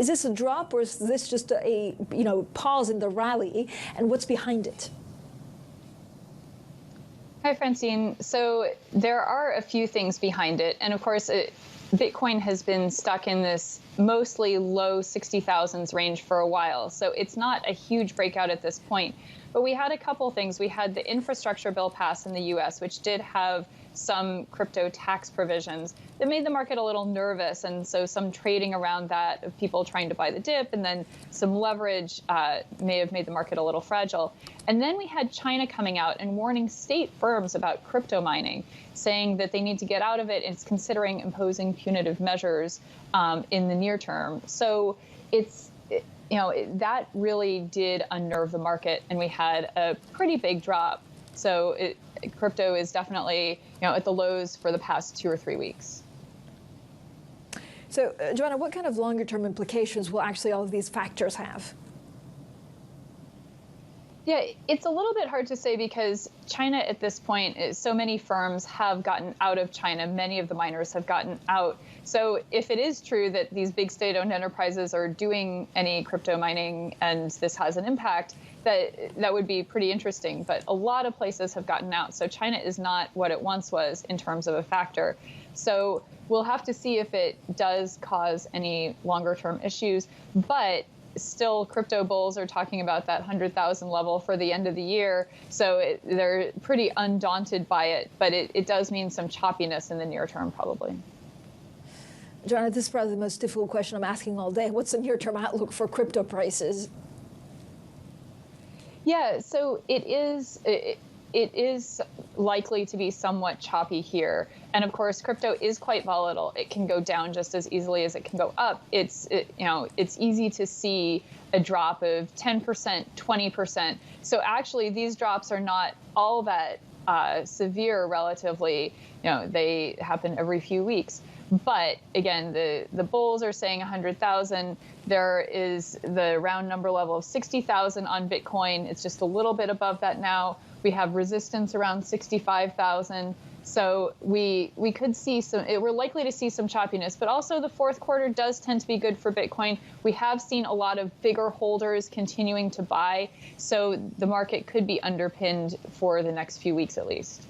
Is this a drop, or is this just a pause in the rally? And what's behind it? Hi, Francine. So there are a few things behind it. And of course, Bitcoin has been stuck in this mostly low 60,000s range for a while. So it's not a huge breakout at this point. But we had a couple things. We had the infrastructure bill pass in the US, which did have some crypto tax provisions that made the market a little nervous. And so some trading around that of people trying to buy the dip, and then some leverage may have made the market a little fragile. And then we had China coming out and warning state firms about crypto mining, saying that they need to get out of it. It's considering imposing punitive measures in the near term. So that really did unnerve the market, and we had a pretty big drop. So crypto is definitely at the lows for the past 2 or 3 weeks. So, Joanna, what kind of longer-term implications will actually all of these factors have? Yeah, it's a little bit hard to say because China at this point, so many firms have gotten out of China. Many of the miners have gotten out. So if it is true that these big state-owned enterprises are doing any crypto mining and this has an impact, that would be pretty interesting. But a lot of places have gotten out. So China is not what it once was in terms of a factor. So we'll have to see if it does cause any longer-term issues. But still, crypto bulls are talking about that 100,000 level for the end of the year. So they're pretty undaunted by it. But it does mean some choppiness in the near term, probably. Joanna, this is probably the most difficult question I'm asking all day. What's the near-term outlook for crypto prices? Yeah, so it is likely to be somewhat choppy here. And of course, crypto is quite volatile. It can go down just as easily as it can go up. It's easy to see a drop of 10%, 20%. So actually, these drops are not all that severe relatively. They happen every few weeks. But again, the bulls are saying 100,000. There is the round number level of 60,000 on Bitcoin. It's just a little bit above that now. We have resistance around 65,000. So we could see we're likely to see some choppiness, but also the fourth quarter does tend to be good for Bitcoin. We have seen a lot of bigger holders continuing to buy. So the market could be underpinned for the next few weeks at least.